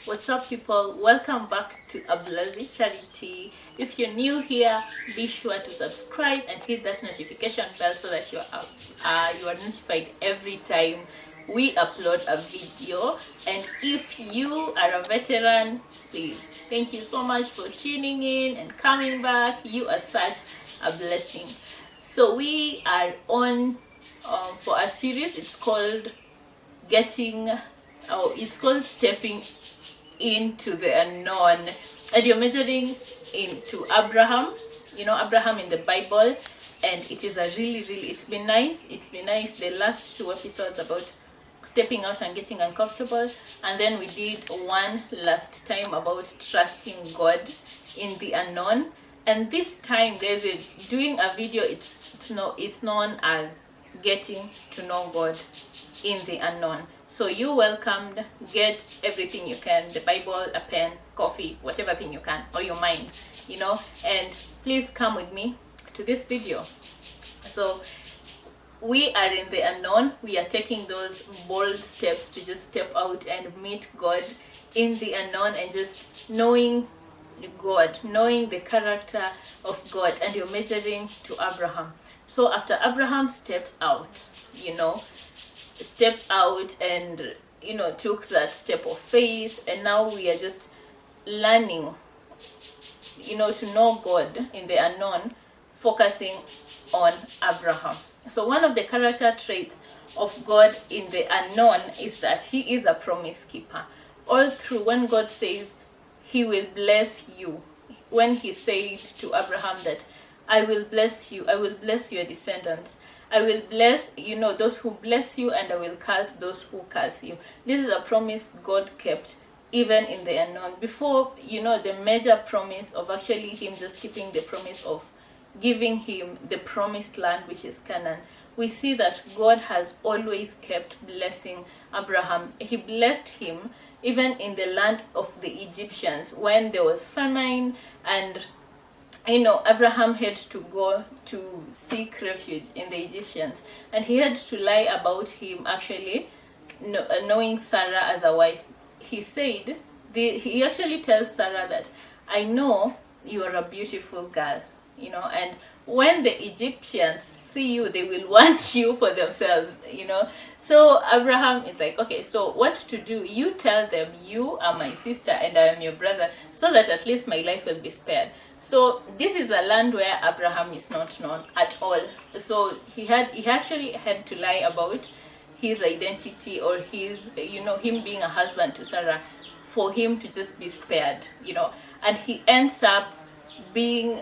What's up, people? Welcome back to Buyanzi Charity. If you're new here, be sure to subscribe and hit that notification bell so that you are notified every time we upload a video. And if you are a veteran, please, thank you so much for tuning in and coming back. You are such a blessing. So we are on for a series. It's called stepping into the unknown, and you're measuring into Abraham, Abraham in the Bible. And it is a really it's been nice the last two episodes about stepping out and getting uncomfortable, and then we did one last time about trusting God in the unknown. And this time, guys, we're doing a video. It's known as getting to know God in the unknown. So you're welcomed. Get everything you can, the Bible, a pen, coffee, whatever thing you can, or your mind, and please come with me to this video. So we are in the unknown. We are taking those bold steps to just step out and meet God in the unknown, and just knowing God, knowing the character of God. And you're measuring to Abraham. So after Abraham steps out and took that step of faith, and now we are just learning to know God in the unknown, focusing on Abraham. So one of the character traits of God in the unknown is that he is a promise keeper. All through, when God says he will bless you, when he said to Abraham that I will bless you, I will bless your descendants, I will bless those who bless you, and I will curse those who curse you. This is a promise God kept even in the unknown. Before the major promise of actually him just keeping the promise of giving him the promised land, which is Canaan, we see that God has always kept blessing Abraham. He blessed him even in the land of the Egyptians when there was famine, and Abraham had to go to seek refuge in the Egyptians, and he had to lie about him actually knowing Sarah as a wife. He said, he actually tells Sarah that I know you are a beautiful girl, and when the Egyptians see you, they will want you for themselves, So Abraham is like, okay, so what to do? You tell them you are my sister and I am your brother, so that at least my life will be spared. So this is a land where Abraham is not known at all. So he actually had to lie about his identity, or his, him being a husband to Sarah, for him to just be spared, and he ends up being,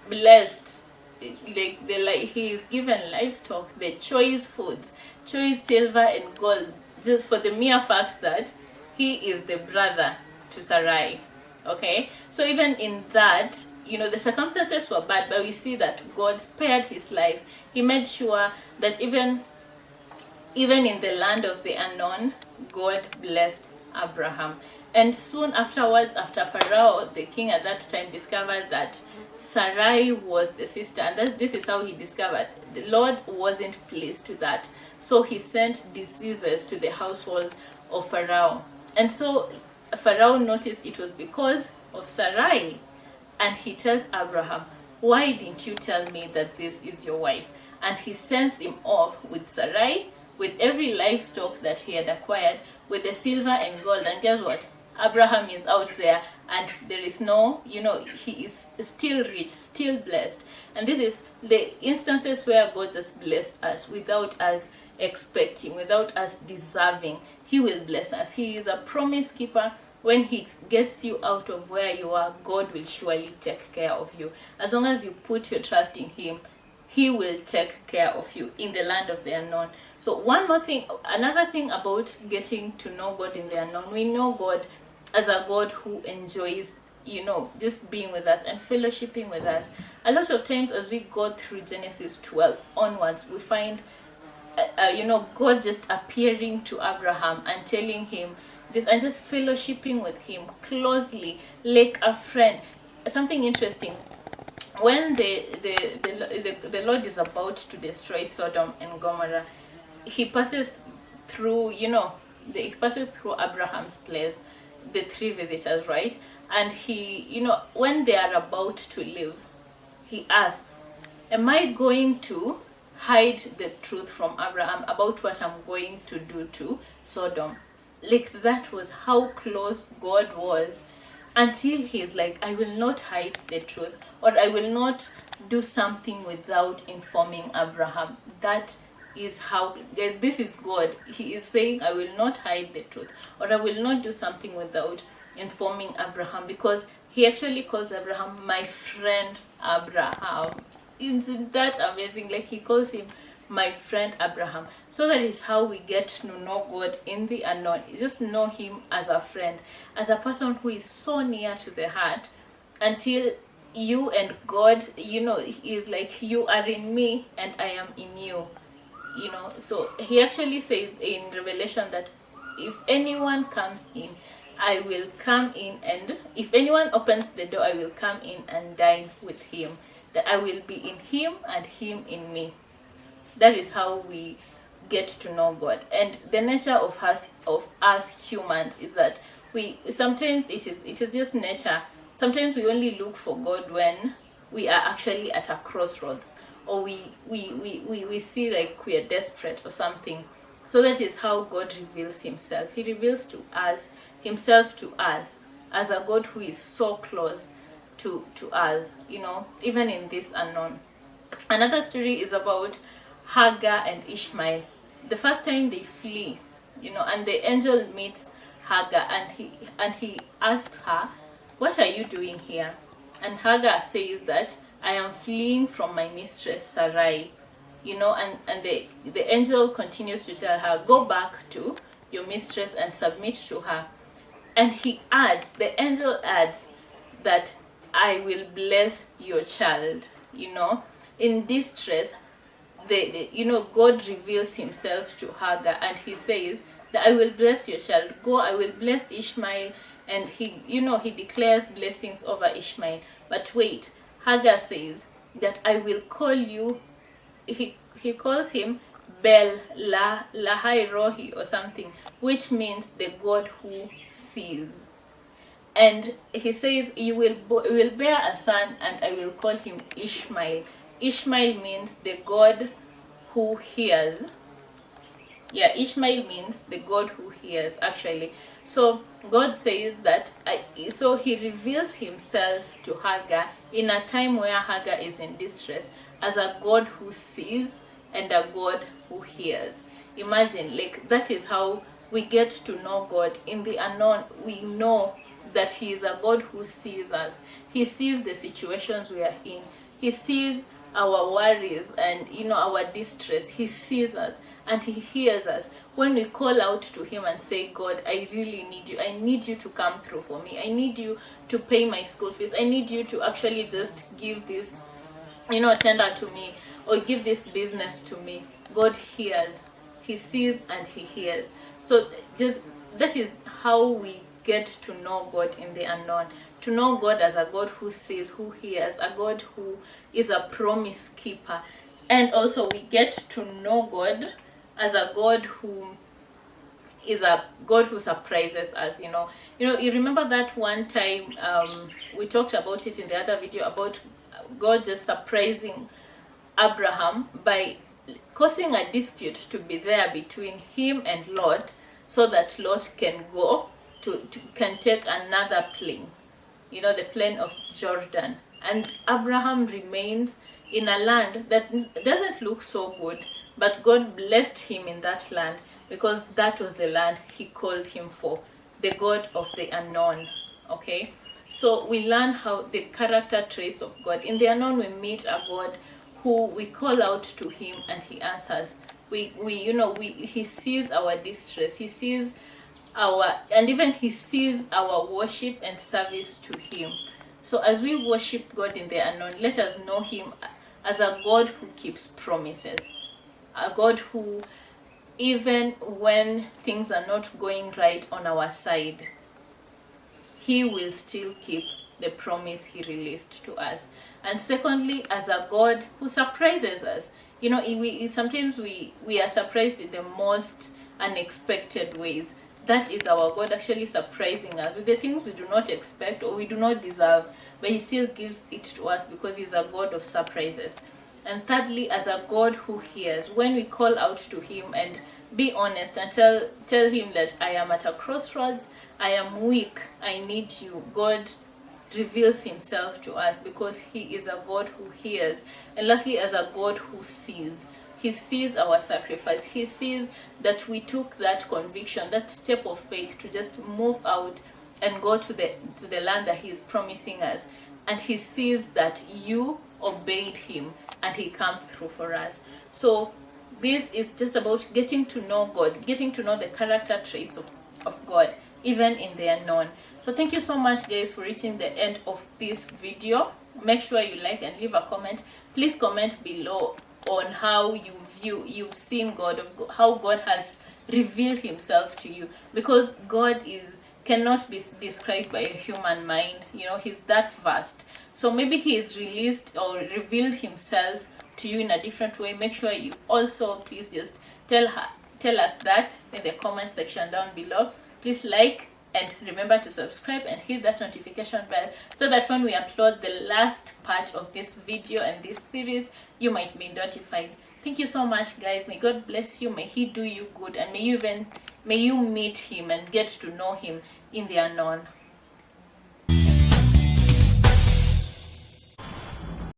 blessed. He is given livestock, the choice foods, choice silver and gold, just for the mere fact that he is the brother to Sarai. Okay, so even in that, the circumstances were bad, but we see that God spared his life. He made sure that even in the land of the unknown, God blessed Abraham. And soon afterwards, after Pharaoh, the king at that time, discovered that Sarai was the sister, and this is how he discovered the Lord wasn't pleased with that. So he sent diseases to the household of Pharaoh. And so Pharaoh noticed it was because of Sarai, and he tells Abraham, why didn't you tell me that this is your wife? And he sends him off with Sarai, with every livestock that he had acquired, with the silver and gold. And guess what? Abraham is out there, and there is no, he is still rich, still blessed. And this is the instances where God just blessed us without us expecting, without us deserving. He will bless us. He is a promise keeper. When he gets you out of where you are, God will surely take care of you. As long as you put your trust in him, he will take care of you in the land of the unknown. So another thing about getting to know God in the unknown, we know God as a God who enjoys, just being with us and fellowshipping with us. A lot of times as we go through Genesis 12 onwards, we find, God just appearing to Abraham and telling him this, and just fellowshipping with him closely like a friend. Something interesting, when the Lord is about to destroy Sodom and Gomorrah, he passes through, he passes through Abraham's place. the three visitors, right? And he, when they are about to leave, he asks, am I going to hide the truth from Abraham about what I'm going to do to Sodom? Like, that was how close God was, until he's like, I will not hide the truth, or I will not do something without informing Abraham. That is how, this is God. He is saying, I will not hide the truth, or I will not do something without informing Abraham, because he actually calls Abraham my friend Abraham. Isn't that amazing? Like, he calls him my friend Abraham. So that is how we get to know God in the unknown. You just know him as a friend, as a person who is so near to the heart, until you and God, is like, you are in me and I am in you. So he actually says in Revelation that if anyone comes in, I will come in, and if anyone opens the door, I will come in and dine with him. That I will be in him and him in me. That is how we get to know God. And the nature of us humans is that we sometimes it is just nature. Sometimes we only look for God when we are actually at a crossroads, or we see like we are desperate or something. So that is how God reveals himself. He reveals himself to us as a God who is so close to us, even in this unknown. Another story is about Hagar and Ishmael. The first time they flee, and the angel meets Hagar, and he asks her, what are you doing here? And Hagar says that, I am fleeing from my mistress Sarai. And the angel continues to tell her, go back to your mistress and submit to her. And the angel adds that, I will bless your child. In distress, God reveals himself to Hagar, and he says that I will bless your child. Go, I will bless Ishmael. And he declares blessings over Ishmael. But wait, Hagar says that I will call you, he calls him Bel Lahai Rohi or something, which means the God who sees. And he says, you will bear a son, and I will call him Ishmael. Ishmael means the God who hears. Yeah, Ishmael means the God who hears, actually. So God says that, so he reveals himself to Hagar in a time where Hagar is in distress, as a God who sees and a God who hears. Imagine, like, that is how we get to know God in the unknown. We know that he is a God who sees us. He sees the situations we are in. He sees our worries and our distress. He sees us and he hears us when we call out to him and say, God, I really need you. I need you to come through for me. I need you to pay my school fees. I need you to actually just give this tender to me, or give this business to me. God hears. He sees and he hears. So that is how we get to know God in the unknown. To know God as a God who sees, who hears, a God who is a promise keeper. And also we get to know God as a God who is a God who surprises us. You remember that one time we talked about it in the other video, about God just surprising Abraham by causing a dispute to be there between him and Lot, so that Lot can go can take another plane, the plain of Jordan. And Abraham remains in a land that doesn't look so good, but God blessed him in that land, because that was the land he called him for, the God of the unknown. Okay, so we learn how the character traits of God. In the unknown, we meet a God who we call out to him and he answers. He sees our distress. He sees he sees our worship and service to him. So as we worship God in the unknown, let us know him as a God who keeps promises, a God who, even when things are not going right on our side, he will still keep the promise he released to us. And secondly, as a God who surprises us. Sometimes we are surprised in the most unexpected ways. that is our God actually surprising us with the things we do not expect or we do not deserve, but he still gives it to us because he's a God of surprises. And thirdly, as a God who hears, when we call out to him and be honest and tell him that I am at a crossroads, I am weak, I need you, God reveals himself to us because he is a God who hears. And lastly, as a God who sees. He sees our sacrifice. He sees that we took that conviction, that step of faith to just move out and go to the land that he is promising us. And he sees that you obeyed him and he comes through for us. So this is just about getting to know God, getting to know the character traits of God, even in the unknown. So thank you so much, guys, for reaching the end of this video. Make sure you like and leave a comment. Please comment below on how you've seen God, how God has revealed himself to you, because God cannot be described by a human mind. He's that vast. So maybe he is released or revealed himself to you in a different way. Make sure you also please just tell us that in the comment section down below. Please like and remember to subscribe and hit that notification bell so that when we upload the last part of this video and this series, you might be notified. Thank you so much, guys. May God bless you. May he do you good, and may you meet him and get to know him in the unknown.